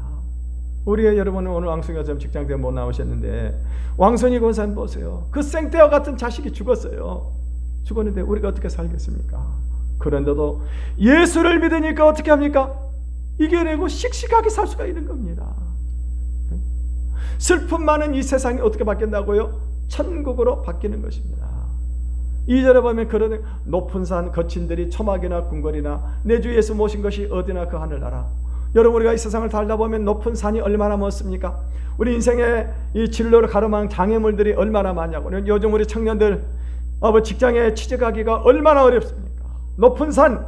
우리가 여러분은 오늘 왕순이가 좀 직장 때문에 못 나오셨는데 왕순이 권사님 보세요. 그 생떼와 같은 자식이 죽었어요. 죽었는데 우리가 어떻게 살겠습니까? 그런데도 예수를 믿으니까 어떻게 합니까? 이겨내고 씩씩하게 살 수가 있는 겁니다. 슬픔 많은 이 세상이 어떻게 바뀐다고요? 천국으로 바뀌는 것입니다. 2절에 보면 그런 높은 산 거친들이 초막이나 궁궐이나 내 주 예수 모신 것이 어디나 그 하늘나라. 여러분 우리가 이 세상을 살다 보면 높은 산이 얼마나 많습니까? 우리 인생의 이 진로를 가로막는 장애물들이 얼마나 많냐고. 요즘 우리 청년들 직장에 취직하기가 얼마나 어렵습니까? 높은 산,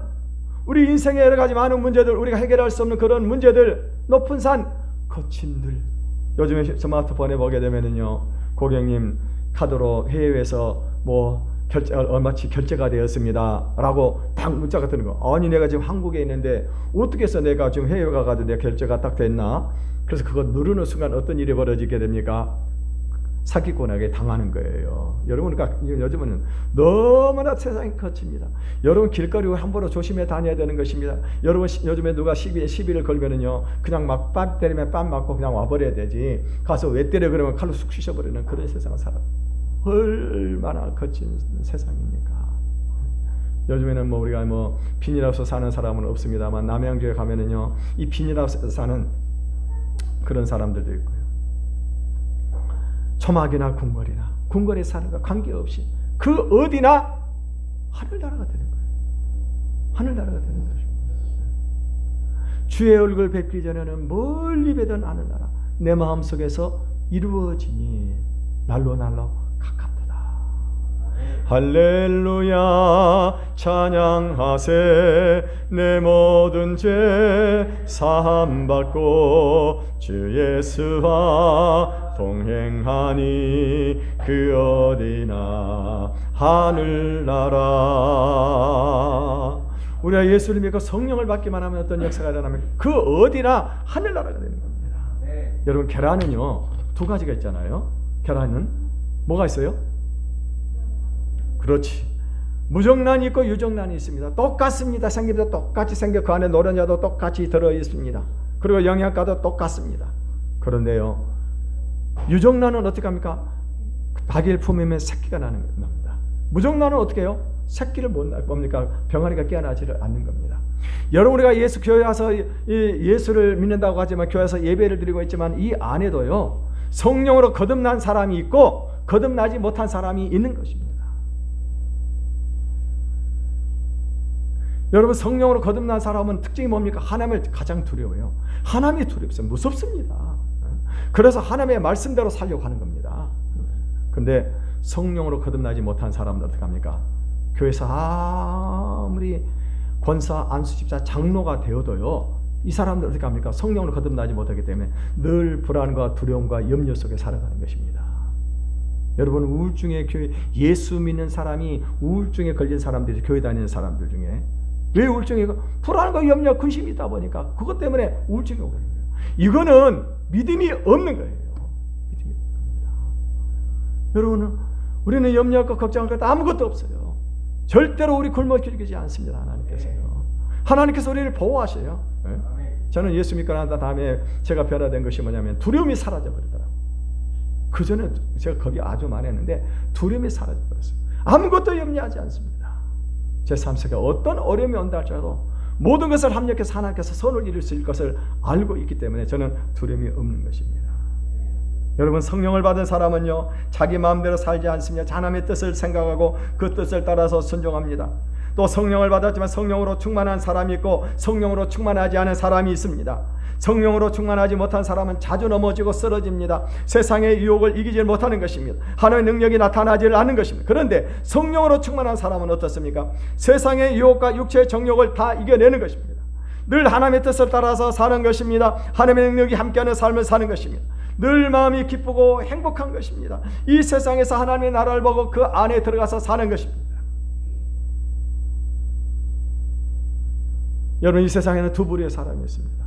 우리 인생의 여러 가지 많은 문제들, 우리가 해결할 수 없는 그런 문제들, 높은 산 거친들. 요즘에 스마트폰에 보게 되면은요 고객님 카드로 해외에서 얼마치 결제가 되었습니다 라고 딱 문자가 뜨는 거. 아니 내가 지금 한국에 있는데 어떻게 해서 내가 지금 해외 가가지고 내 결제가 딱 됐나? 그래서 그거 누르는 순간 어떤 일이 벌어지게 됩니까? 사기꾼에게 당하는 거예요. 여러분 그러니까 요즘은 너무나 세상이 거칩니다. 여러분 길거리 함부로 조심해 다녀야 되는 것입니다. 여러분 요즘에 누가 시비를 걸면은요 그냥 막 뺨 때리면 뺨 맞고 그냥 와버려야 되지. 가서 왜 때려 그러면 칼로 쑥 쑤셔버리는 그런 세상을 살아. 얼마나 거친 세상입니까? 요즘에는 우리가 빈일하우스 사는 사람은 없습니다만 남양주에 가면은요 이 빈일하우스 사는 그런 사람들도 있고요. 초막이나 궁궐이나 궁궐에 사는 것 관계없이 그 어디나 하늘나라가 되는 거예요. 하늘나라가 되는 것입니다. 주의 얼굴 뵙기 전에는 멀리 뵈던 하늘나라 내 마음속에서 이루어지니 날로 가깝도다. 할렐루야 찬양하세. 내 모든 죄 사함받고 주 예수와 동행하니 그 어디나 하늘나라. 우리가 예수를 믿고 성령을 받기만 하면 어떤 역사가 일어나면 그 어디나 하늘나라가 되는 겁니다. 네. 여러분 계란은요 두 가지가 있잖아요. 계란은 뭐가 있어요? 그렇지. 무정란이 있고 유정란이 있습니다. 똑같습니다. 생김도 똑같이 생겨 그 안에 노른자도 똑같이 들어있습니다. 그리고 영양가도 똑같습니다. 그런데요 유정란은 어떻게 합니까? 닭을 품으면 새끼가 나는 겁니다. 무정란은 어떻게 해요? 새끼를 못 낳을 겁니까? 병아리가 깨어나지를 않는 겁니다. 여러분 우리가 예수 교회 와서 예수를 믿는다고 하지만 교회 와서 예배를 드리고 있지만 이 안에도요 성령으로 거듭난 사람이 있고 거듭나지 못한 사람이 있는 것입니다. 여러분 성령으로 거듭난 사람은 특징이 뭡니까? 하나님을 가장 두려워해요. 하나님이 두렵습니다. 무섭습니다. 그래서 하나님의 말씀대로 살려고 하는 겁니다. 근데 성령으로 거듭나지 못한 사람은 어떻게 합니까? 교회에서 아무리 권사, 안수집사, 장로가 되어도요 이 사람들 어떻게 합니까? 성령으로 거듭나지 못하기 때문에 늘 불안과 두려움과 염려 속에 살아가는 것입니다. 여러분 우울증에 예수 믿는 사람이 우울증에 걸린 사람들이 교회 다니는 사람들 중에 왜 우울증이 불안과 염려, 근심이 있다 보니까 그것 때문에 우울증이 오게 되는 거예요. 이거는 믿음이 없는 거예요. 믿음이 없는 겁니다. 여러분 우리는 염려하고 걱정할 것 아무것도 없어요. 절대로 우리 굶어 죽이지 않습니다. 하나님께서요. 하나님께서 우리를 보호하셔요. 네? 저는 예수 믿고 난 다음에 제가 변화된 것이 뭐냐면 두려움이 사라져 버리더라고요. 그전에 제가 거기 아주 많이 했는데 두려움이 사라져 버렸어요. 아무것도 염려하지 않습니다. 제 삶 속에 어떤 어려움이 온다 할지라도 모든 것을 합력해서 하나님께서 선을 이룰 수 있을 것을 알고 있기 때문에 저는 두려움이 없는 것입니다. 여러분 성령을 받은 사람은요 자기 마음대로 살지 않으며 하나님의 뜻을 생각하고 그 뜻을 따라서 순종합니다. 또 성령을 받았지만 성령으로 충만한 사람이 있고 성령으로 충만하지 않은 사람이 있습니다. 성령으로 충만하지 못한 사람은 자주 넘어지고 쓰러집니다. 세상의 유혹을 이기지 못하는 것입니다. 하나님의 능력이 나타나지 않는 것입니다. 그런데 성령으로 충만한 사람은 어떻습니까? 세상의 유혹과 육체의 정욕을 다 이겨내는 것입니다. 늘 하나님의 뜻을 따라서 사는 것입니다. 하나님의 능력이 함께하는 삶을 사는 것입니다. 늘 마음이 기쁘고 행복한 것입니다. 이 세상에서 하나님의 나라를 보고 그 안에 들어가서 사는 것입니다. 여러분 이 세상에는 두 부류의 사람이 있습니다.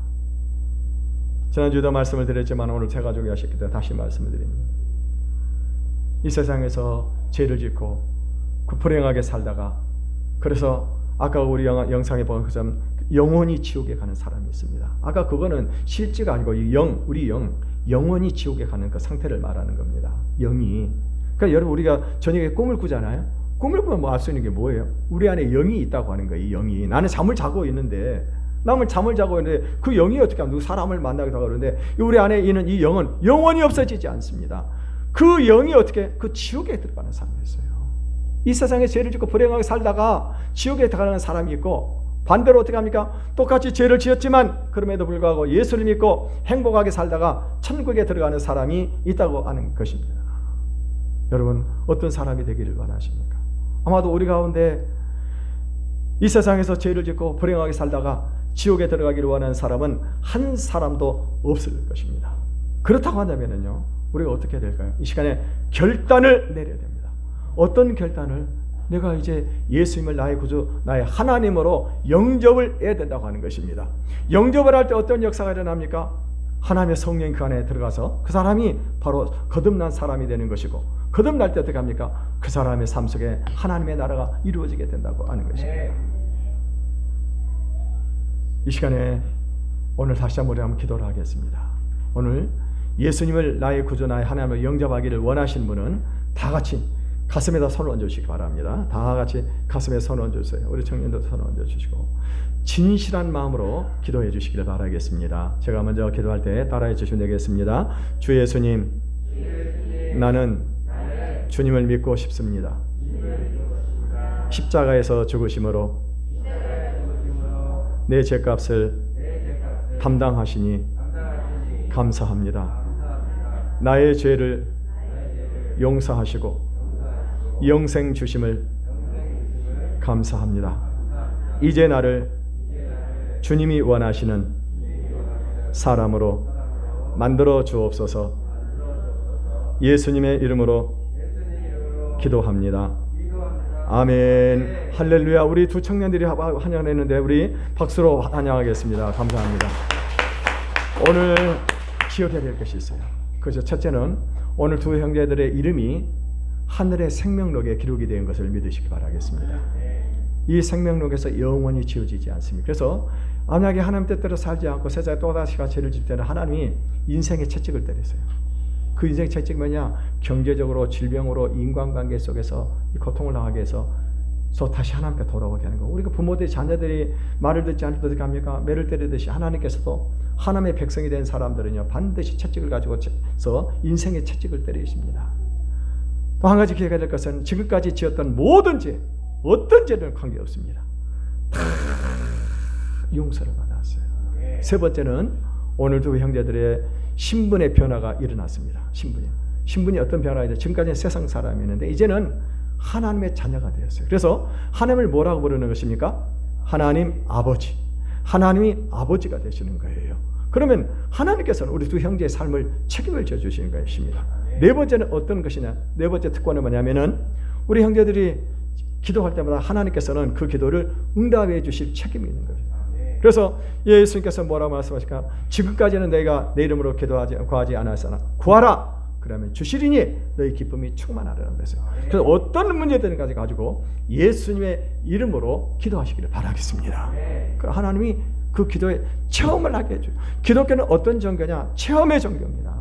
지난주에도 말씀을 드렸지만 오늘 제가 중요하셨기 때문에 다시 말씀을 드립니다. 이 세상에서 죄를 짓고 그 불행하게 살다가 그래서 아까 우리 영상에 보는 것처럼 영원히 지옥에 가는 사람이 있습니다. 아까 그거는 실제가 아니고 우리 영원히 지옥에 가는 그 상태를 말하는 겁니다. 영이. 그러니까 여러분 우리가 저녁에 꿈을 꾸잖아요. 꿈을 꾸면 뭐 알 수 있는 게 뭐예요? 우리 안에 영이 있다고 하는 거예요. 이 영이. 나는 잠을 자고 있는데 그 영이 어떻게 하면 누구 사람을 만나기도 하고 그러는데 우리 안에 있는 이 영은 영원히 없어지지 않습니다. 그 영이 어떻게 그 지옥에 들어가는 사람이 있어요. 이 세상에 죄를 짓고 불행하게 살다가 지옥에 들어가는 사람이 있고 반대로 어떻게 합니까? 똑같이 죄를 지었지만 그럼에도 불구하고 예수를 믿고 행복하게 살다가 천국에 들어가는 사람이 있다고 하는 것입니다. 여러분 어떤 사람이 되기를 원하십니까? 아마도 우리 가운데 이 세상에서 죄를 짓고 불행하게 살다가 지옥에 들어가기를 원하는 사람은 한 사람도 없을 것입니다. 그렇다고 한다면요 우리가 어떻게 해야 될까요? 이 시간에 결단을 내려야 됩니다. 어떤 결단을? 내가 이제 예수님을 나의 구주, 나의 하나님으로 영접을 해야 된다고 하는 것입니다. 영접을 할 때 어떤 역사가 일어납니까? 하나님의 성령이 그 안에 들어가서 그 사람이 바로 거듭난 사람이 되는 것이고 거듭날 때 어떻게 합니까? 그 사람의 삶 속에 하나님의 나라가 이루어지게 된다고 하는 것입니다. 이 시간에 오늘 다시 한번 우리 한번 기도를 하겠습니다. 오늘 예수님을 나의 구주, 나의 하나님으로 영접하기를 원하시는 분은 다 같이 가슴에다 손을 얹어주시기 바랍니다. 다 같이 가슴에 손을 얹어주세요. 우리 청년도 손을 얹어주시고 진실한 마음으로 기도해 주시기를 바라겠습니다. 제가 먼저 기도할 때 따라해 주시면 되겠습니다. 주 예수님, 나는 주님을 믿고 싶습니다. 십자가에서 죽으심으로 내 죄값을 담당하시니 감사합니다. 나의 죄를 용서하시고 영생 주심을 감사합니다. 이제 나를 주님이 원하시는 사람으로 만들어 주옵소서. 예수님의 이름으로 기도합니다. 아멘. 할렐루야. 우리 두 청년들이 환영했는데 우리 박수로 환영하겠습니다. 감사합니다. 오늘 기억해야 될 것이 있어요. 그죠? 첫째는 오늘 두 형제들의 이름이 하늘의 생명록에 기록이 된 것을 믿으시기 바라겠습니다. 이 생명록에서 영원히 지워지지 않습니다. 그래서 만약에 하나님 뜻대로 살지 않고 세상에 또다시 죄를 질 때는 하나님이 인생의 채찍을 때리세요. 그 인생의 채찍이 뭐냐? 경제적으로, 질병으로, 인간관계 속에서 이 고통을 당하게 해서 다시 하나님께 돌아오게 하는 거. 우리가 부모들이 자녀들이 말을 듣지 않을 때 어떻게 합니까? 매를 때리듯이 하나님께서도 하나님의 백성이 된 사람들은요 반드시 채찍을 가지고서 인생의 채찍을 때리십니다. 또 한 가지 기억해야 될 것은 지금까지 지었던 모든 죄, 어떤 죄는 관계없습니다. 다 용서를 받았어요. 세 번째는 오늘 두 형제들의 신분의 변화가 일어났습니다. 신분이 어떤 변화이죠? 지금까지는 세상 사람이었는데 이제는 하나님의 자녀가 되었어요. 그래서 하나님을 뭐라고 부르는 것입니까? 하나님 아버지. 하나님이 아버지가 되시는 거예요. 그러면 하나님께서는 우리 두 형제의 삶을 책임을 져주시는 것입니다. 네 번째는 어떤 것이냐? 네 번째 특권은 뭐냐면은 우리 형제들이 기도할 때마다 하나님께서는 그 기도를 응답해 주실 책임이 있는 거예요. 그래서 예수님께서 뭐라고 말씀하실까? 지금까지는 내가 내 이름으로 구하지 않았으나 구하라. 그러면 주시리니 너희 기쁨이 충만하라는 거예요. 그래서 어떤 문제들까지 가지고 예수님의 이름으로 기도하시기를 바라겠습니다. 하나님이 그 기도에 체험을 하게 해줘요. 기독교는 어떤 종교냐? 체험의 종교입니다.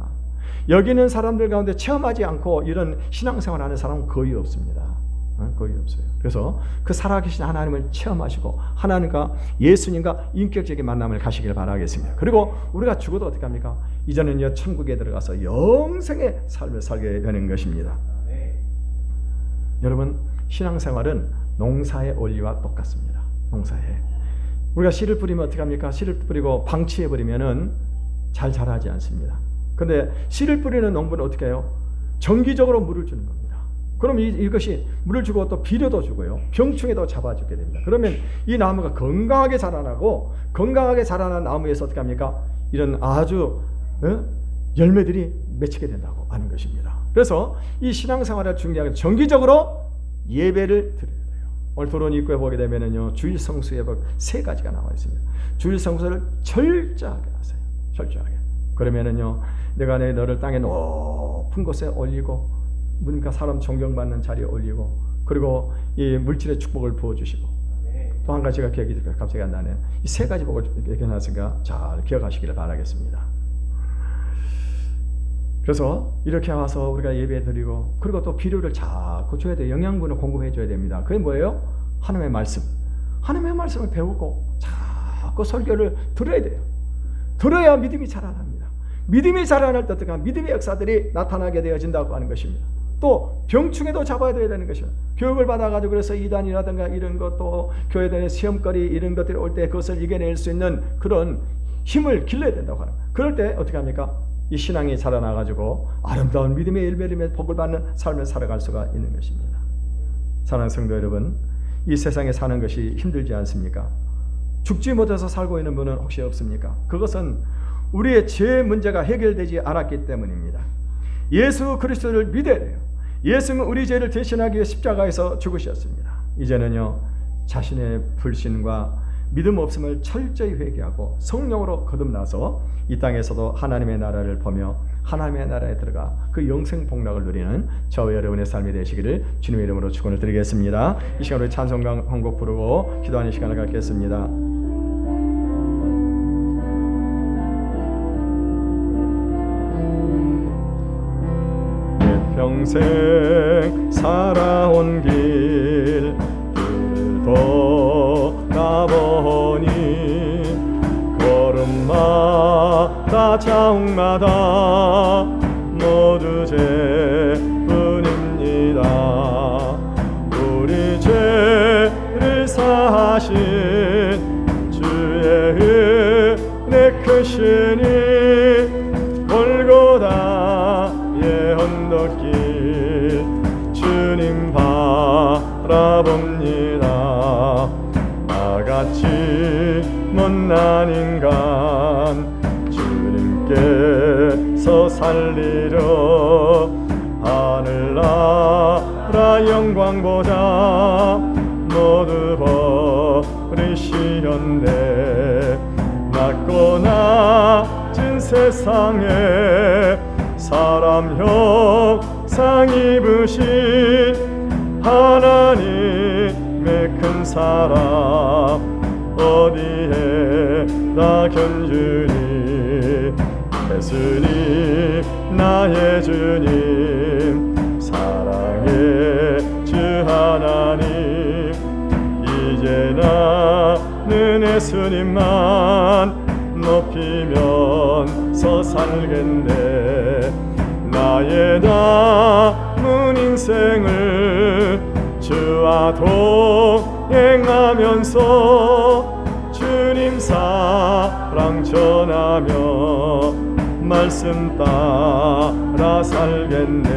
여기는 사람들 가운데 체험하지 않고 이런 신앙생활하는 사람은 거의 없습니다. 거의 없어요. 그래서 그 살아계신 하나님을 체험하시고 하나님과 예수님과 인격적인 만남을 가시길 바라겠습니다. 그리고 우리가 죽어도 어떻게 합니까? 이제는요 천국에 들어가서 영생의 삶을 살게 되는 것입니다. 여러분 신앙생활은 농사의 원리와 똑같습니다. 농사에 우리가 씨를 뿌리면 어떻게 합니까? 씨를 뿌리고 방치해 버리면은 잘 자라지 않습니다. 그런데 씨를 뿌리는 농부는 어떻게 해요? 정기적으로 물을 주는 겁니다. 그럼 이것이 물을 주고 또 비료도 주고요. 병충해도 잡아주게 됩니다. 그러면 이 나무가 건강하게 자라나고 건강하게 자라난 나무에서 어떻게 합니까? 이런 아주 열매들이 맺히게 된다고 하는 것입니다. 그래서 이 신앙생활을 중요하게 정기적으로 예배를 드려야 돼요. 오늘 도론 입구에 보게 되면은요 주일 성수 예배 세 가지가 나와 있습니다. 주일 성수를 철저하게 하세요. 철저하게. 그러면은요 내가 너를 땅에 높은 곳에 올리고 그러니까 사람 존경받는 자리에 올리고 그리고 이 물질의 축복을 부어주시고 또 한 가지가 기억이 갑자기 안 나네요. 이 세 가지 복을 얘기해놨으니까 잘 기억하시기를 바라겠습니다. 그래서 이렇게 와서 우리가 예배 드리고 그리고 또 비료를 자꾸 줘야 돼요. 영양분을 공급해 줘야 됩니다. 그게 뭐예요? 하나님의 말씀. 하나님의 말씀을 배우고 자꾸 설교를 들어야 돼요. 들어야 믿음이 자라납니다. 믿음이 자라날 때 어떻게 믿음의 역사들이 나타나게 되어진다고 하는 것입니다. 또 병충해도 잡아야 되는 것입니다. 교육을 받아가지고 그래서 이단이라든가 이런 것도 교회들의 시험거리 이런 것들이 올 때 그것을 이겨낼 수 있는 그런 힘을 길러야 된다고 하는 거예요. 그럴 때 어떻게 합니까? 이 신앙이 자라나가지고 아름다운 믿음의 일배림의 복을 받는 삶을 살아갈 수가 있는 것입니다. 사랑하는 성도 여러분, 이 세상에 사는 것이 힘들지 않습니까? 죽지 못해서 살고 있는 분은 혹시 없습니까? 그것은 우리의 죄 문제가 해결되지 않았기 때문입니다. 예수 그리스도를 믿어야 돼요. 예수는 우리 죄를 대신하기 위해 십자가에서 죽으셨습니다. 이제는요 자신의 불신과 믿음 없음을 철저히 회개하고 성령으로 거듭나서 이 땅에서도 하나님의 나라를 보며 하나님의 나라에 들어가 그 영생 복락을 누리는 저와 여러분의 삶이 되시기를 주님의 이름으로 축원을 드리겠습니다. 이 시간으로 찬송가 한 곡 부르고 기도하는 시간을 갖겠습니다. 평생 살아온 길 돌아보니 걸음마다 자욱마다 모두 죄 하신 주의 은혜 크시니 골고다의 언덕길 주님 바라봅니다. 나같이 못난 인간 주님께서 살리려 하늘나라 영광보다 모두 버리시었네. 낮고 낮은 세상에 사람 형상 입으신 하나님의 큰 사랑 어디에다 견주니. 예수님 나의 주님 사랑의 주 하나님 이제 나는 예수님만 높이면서 살겠네. 나의 남은 인생을 주와 동행하면서 주님 사랑 전하며 말씀 따라 살겠네.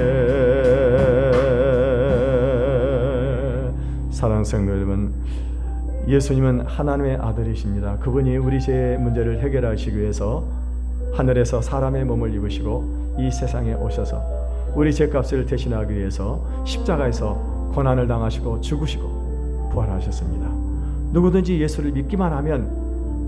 사랑하는 성도 여러분, 예수님은 하나님의 아들이십니다. 그분이 우리 죄의 문제를 해결하시기 위해서 하늘에서 사람의 몸을 입으시고 이 세상에 오셔서 우리 죄값을 대신하기 위해서 십자가에서 고난을 당하시고 죽으시고 부활하셨습니다. 누구든지 예수를 믿기만 하면,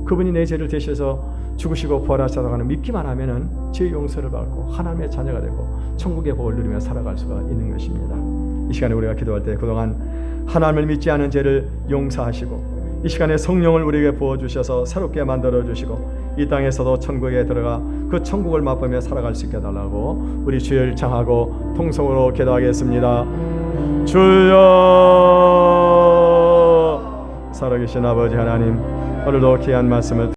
그분이 내 죄를 대신해서 죽으시고 부활하셨다고 믿기만 하면은 죄 용서를 받고 하나님의 자녀가 되고 천국의 복을 누리며 살아갈 수가 있는 것입니다. 이 시간에 우리가 기도할 때 그동안 하나님을 믿지 않은 죄를 용서하시고 이 시간에 성령을 우리에게 부어주셔서 새롭게 만들어주시고 이 땅에서도 천국에 들어가 그 천국을 맛보며 살아갈 수 있게 해달라고 우리 주를 청하고 통성으로 기도하겠습니다. 주여, 살아계신 아버지 하나님, 오늘도 귀한 말씀을